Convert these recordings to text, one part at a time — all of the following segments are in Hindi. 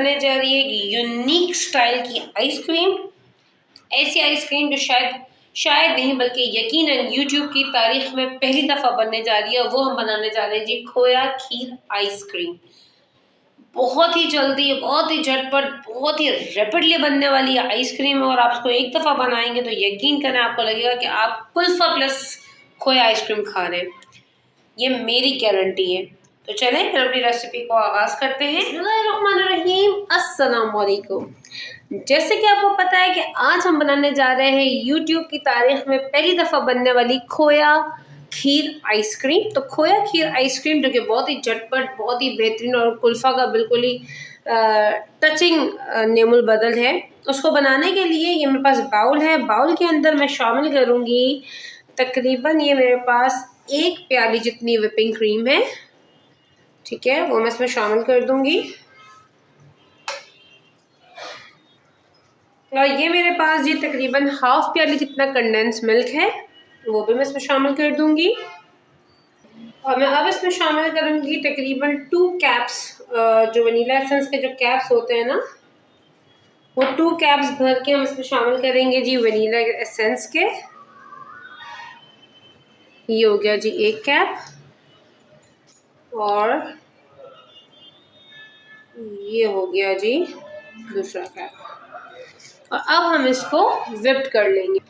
बनने जा रही है एक यूनिक स्टाइल की आइसक्रीम। ऐसी आइसक्रीम जो शायद नहीं बल्कि यकीनन यूट्यूब की तारीख में पहली दफ़ा बनने जा रही है। वो हम बनाने जा रहे हैं जी खोया खीर आइसक्रीम। बहुत ही जल्दी, बहुत ही झटपट, बहुत ही रैपिडली बनने वाली आइसक्रीम है और आप इसको एक दफ़ा बनाएंगे तो यकीन करें आपको लगेगा कि आप कुल्फ़ा प्लस खोया आइसक्रीम खा रहे हैं। ये मेरी गारंटी है। तो चलें फिर अपनी रेसिपी को आगाज़ करते हैं। बिस्मिल्लाहिर्रहमानिर्रहीम, अस्सलाम वालेकुम। जैसे कि आपको पता है कि आज हम बनाने जा रहे हैं यूट्यूब की तारीख में पहली दफ़ा बनने वाली खोया खीर आइसक्रीम। तो खोया खीर आइसक्रीम जो कि बहुत ही झटपट, बहुत ही बेहतरीन और कुल्फ़ा का बिल्कुल ही टचिंग नेमुल बदल है। उसको बनाने के लिए ये मेरे पास बाउल है। बाउल के अंदर मैं शामिल करूँगी तकरीबन ये मेरे पास 1 प्याली जितनी व्हिपिंग क्रीम है। ठीक है, वो मैं इसमें शामिल कर दूंगी। और ये मेरे पास जी तकरीबन ½ प्याली जितना कंडेंस मिल्क है, वो भी मैं इसमें शामिल कर दूंगी। और मैं अब इसमें शामिल करूंगी तकरीबन 2 कैप्स जो वनीला एसेंस के जो कैप्स होते हैं ना, वो 2 कैप्स भर के हम इसमें शामिल करेंगे जी वनीला एसेंस के। ये हो गया जी 1 कैप और ये हो गया जी दूसरा कैप। और अब हम इसको व्हिप्ड कर लेंगे।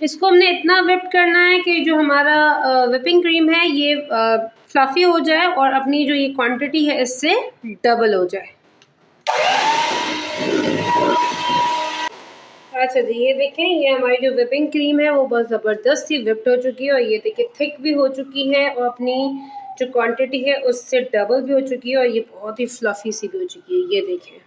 इसको हमने इतना व्हिप्ड करना है कि जो हमारा व्हिपिंग क्रीम है ये फ्लफी हो जाए और अपनी जो ये क्वांटिटी है इससे डबल हो जाए। अच्छा जी, ये देखें, ये हमारी जो व्हिपिंग क्रीम है वो बहुत ज़बरदस्त सी व्हिप्ड हो चुकी है और ये देखिए थिक भी हो चुकी है और अपनी जो क्वांटिटी है उससे डबल भी हो चुकी है और ये बहुत ही फ्लफी सी भी हो चुकी है। ये देखें।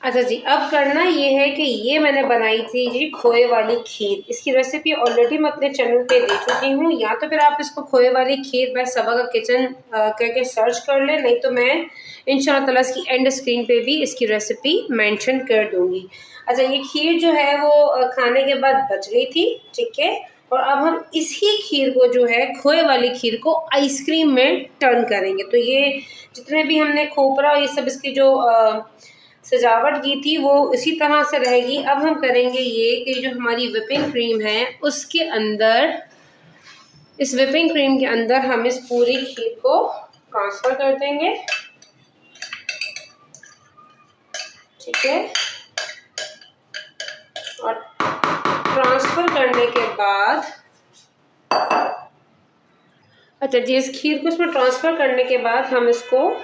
अच्छा जी, अब करना ये है कि ये मैंने बनाई थी जी खोए वाली खीर। इसकी रेसिपी ऑलरेडी मैं अपने चैनल पे दे चुकी हूँ। या तो फिर आप इसको खोए वाली खीर बाय सबा का किचन करके सर्च कर लें, नहीं तो मैं इंशाल्लाह ताला इसकी एंड स्क्रीन पे भी इसकी रेसिपी मेंशन कर दूँगी। अच्छा, ये खीर जो है वो खाने के बाद बच गई थी, ठीक है। और अब हम इसी खीर को जो है खोए वाली खीर को आइसक्रीम में टर्न करेंगे। तो ये जितने भी हमने खोपरा और ये सब इसकी जो सजावट की थी वो इसी तरह से रहेगी। अब हम करेंगे ये कि जो हमारी व्हिपिंग क्रीम है उसके अंदर, इस व्हिपिंग क्रीम के अंदर हम इस पूरी खीर को ट्रांसफ़र कर देंगे। ठीक है, और ट्रांसफ़र करने के बाद अच्छा जी, इस खीर को इसमें ट्रांसफ़र करने के बाद हम इसको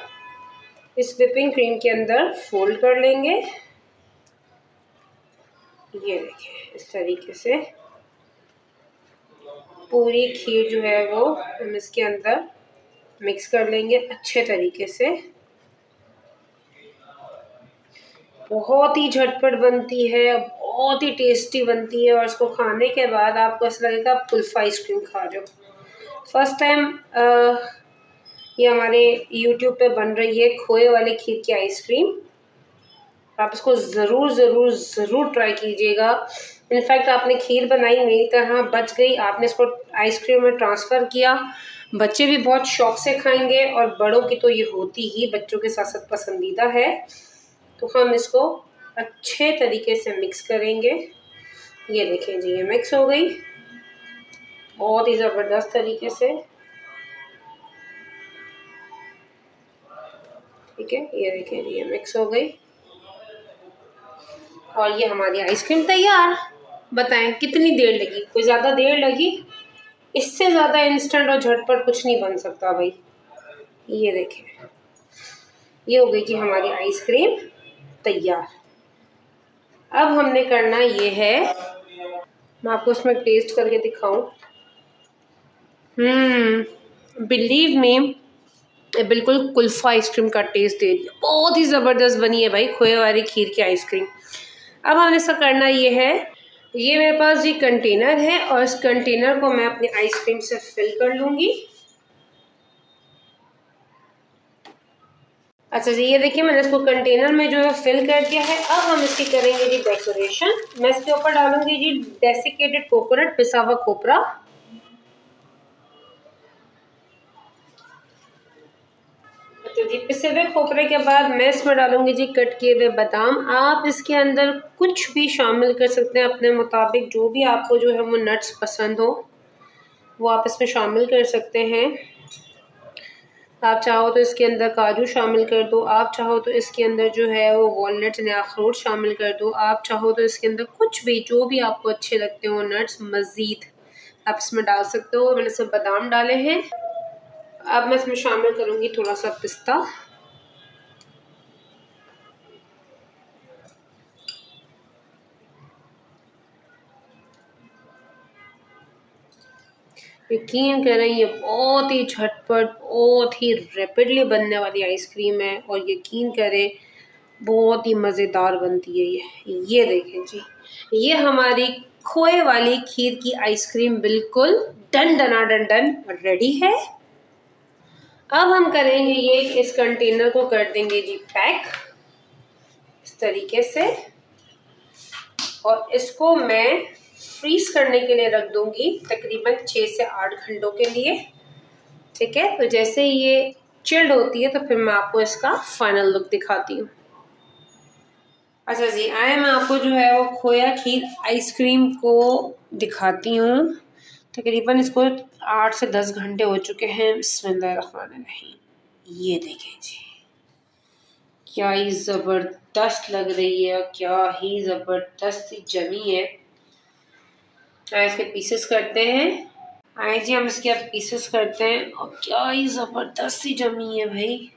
इस व्हिपिंग क्रीम के अंदर फोल्ड कर लेंगे। ये देखिए, इस तरीके से पूरी खीर जो है वो हम इसके अंदर मिक्स कर लेंगे अच्छे तरीके से। बहुत ही झटपट बनती है, बहुत ही टेस्टी बनती है और इसको खाने के बाद आपको ऐसा लगेगा आप कुल्फ़ा आइसक्रीम खा रहे हो। फर्स्ट टाइम ये हमारे यूट्यूब पे बन रही है खोए वाली खीर की आइसक्रीम। आप इसको ज़रूर ज़रूर ज़रूर ट्राई कीजिएगा। इनफैक्ट आपने खीर बनाई, मेरी तरह बच गई, आपने इसको आइसक्रीम में ट्रांसफ़र किया, बच्चे भी बहुत शौक़ से खाएंगे और बड़ों की तो ये होती ही बच्चों के साथ साथ पसंदीदा है। तो हम इसको अच्छे तरीके से मिक्स करेंगे। ये देखें जी, ये मिक्स हो गई बहुत ही ज़बरदस्त तरीके से। ठीक है, ये देखें जी, ये मिक्स हो गई और ये हमारी आइसक्रीम तैयार। बताएं कितनी देर लगी? कोई ज़्यादा देर लगी? इससे ज़्यादा इंस्टेंट और झटपट कुछ नहीं बन सकता भाई। ये देखें, ये हो गई जी हमारी आइसक्रीम तैयार। अब हमने करना ये है, मैं आपको इसमें टेस्ट करके दिखाऊं। बिलीव मी, बिल्कुल कुल्फ़ा आइसक्रीम का टेस्ट दे रही है। बहुत ही ज़बरदस्त बनी है भाई खोए वाली खीर की आइसक्रीम। अब हमने इसका करना ये है, ये मेरे पास जी कंटेनर है और इस कंटेनर को मैं अपनी आइसक्रीम से फिल कर लूँगी। अच्छा जी, ये देखिए मैंने इसको कंटेनर में जो है फिल कर दिया है। अब हम इसकी करेंगे जी डेकोरेशन। मैं इसके ऊपर डालूंगी जी डेसिकेटेड कोकोनट, पिसा हुआ खोपरा। तो जी पिसे हुए खोपरे के बाद मैं इसमें डालूंगी जी कट किए हुए बादाम। आप इसके अंदर कुछ भी शामिल कर सकते हैं अपने मुताबिक, जो भी आपको जो है वो नट्स पसंद हो वो आप इसमें शामिल कर सकते हैं। आप चाहो तो इसके अंदर काजू शामिल कर दो, आप चाहो तो इसके अंदर जो है वो वॉलनट्स या अखरोट शामिल कर दो, आप चाहो तो इसके अंदर कुछ भी जो भी आपको अच्छे लगते हो नट्स मज़ीद आप इसमें डाल सकते हो। मैंने सब बादाम डाले हैं। अब मैं इसमें शामिल करूँगी थोड़ा सा पिस्ता। यकीन करें ये बहुत ही झटपट बहुत ही रैपिडली बनने वाली आइसक्रीम है और यकीन करें बहुत ही मज़ेदार बनती है ये देखें जी, ये हमारी खोए वाली खीर की आइसक्रीम बिल्कुल डन डना डन डन रेडी है। अब हम करेंगे ये इस कंटेनर को कर देंगे जी पैक इस तरीके से और इसको मैं फ्रीज करने के लिए रख दूंगी तकरीबन 6 से 8 घंटों के लिए। ठीक है, तो जैसे ये चिल्ड होती है तो फिर मैं आपको इसका फाइनल लुक दिखाती हूँ। अच्छा जी, आए मैं आपको जो है वो खोया खीर आइसक्रीम को दिखाती हूँ। तकरीबन इसको 8 से 10 घंटे हो चुके हैं। बिस्मिल्लाहिर्रहमानिर्रहीम, ये देखें जी क्या ही ज़बरदस्त लग रही है, क्या ही ज़बरदस्त जमी है। आए इसके पीसेस करते हैं। आए जी हम इसके अब पीसेस करते हैं और क्या ही ज़बरदस्त सी जमी है भाई।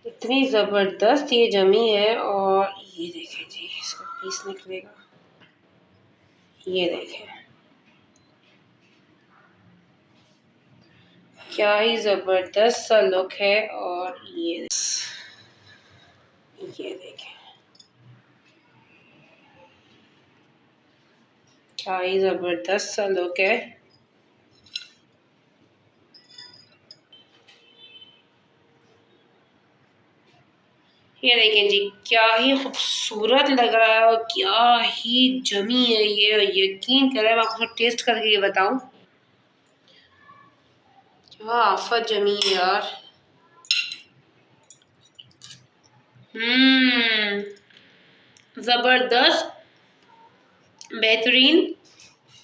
इतनी ज़बरदस्त ये जमी है और ये देखें जी इसका पीस निकलेगा, ये देखें क्या ही ज़बरदस्त सा लुक है और ये देखें क्या ही ज़बरदस्त सा लुक है। ये देखें जी क्या ही खूबसूरत लग रहा है और क्या ही जमी है ये। यकीन करें मैं आपको टेस्ट करके ये बताऊं क्या आफत जमी है यार। ज़बरदस्त, बेहतरीन,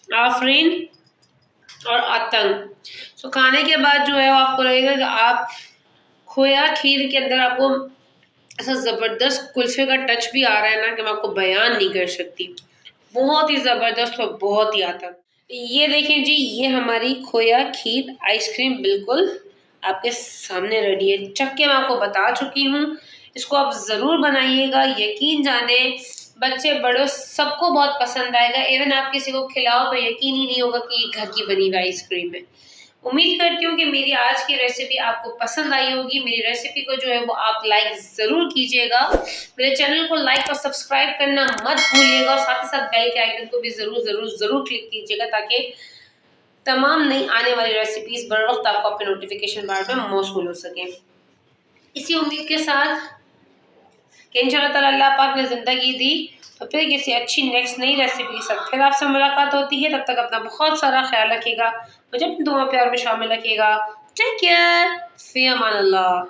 आफरीन और आतंक। तो खाने के बाद जो है वो आपको लगेगा कि आप खोया खीर के अंदर आपको ऐसा ज़बरदस्त कुल्फ़े का टच भी आ रहा है ना कि मैं आपको बयान नहीं कर सकती। बहुत ही ज़बरदस्त और बहुत ही आतंक। ये देखें जी ये हमारी खोया खीर आइसक्रीम बिल्कुल आपके सामने रेडी है। चख के मैं आपको बता चुकी हूँ, इसको आप ज़रूर बनाइएगा। यकीन जाने बच्चे बड़ों सबको बहुत पसंद आएगा। इवन आप किसी को खिलाओ तो यकीन ही नहीं होगा कि ये घर की बनी हुई आइसक्रीम है। उम्मीद करती हूँ कि मेरी आज की रेसिपी आपको पसंद आई होगी। मेरी रेसिपी को जो है वो आप लाइक ज़रूर कीजिएगा। मेरे चैनल को लाइक और सब्सक्राइब करना मत भूलिएगा और साथ ही साथ बेल के आइकन को भी ज़रूर क्लिक कीजिएगा ताकि तमाम नई आने वाली रेसिपीज़ बर वक्त आपको अपने नोटिफिकेशन बार में मौसूल हो सके। इसी उम्मीद के साथ कि इंशाअल्लाह ताला अल्लाह पाक ने ज़िंदगी दी तो फिर किसी अच्छी नेक्स्ट नई रेसिपी के साथ फिर आपसे मुलाकात होती है। तब तक अपना बहुत सारा ख्याल रखिएगा, मुझे अपनी दुआ प्यार में शामिल रखिएगा। टेक केयर, फ़ी अमान अल्लाह।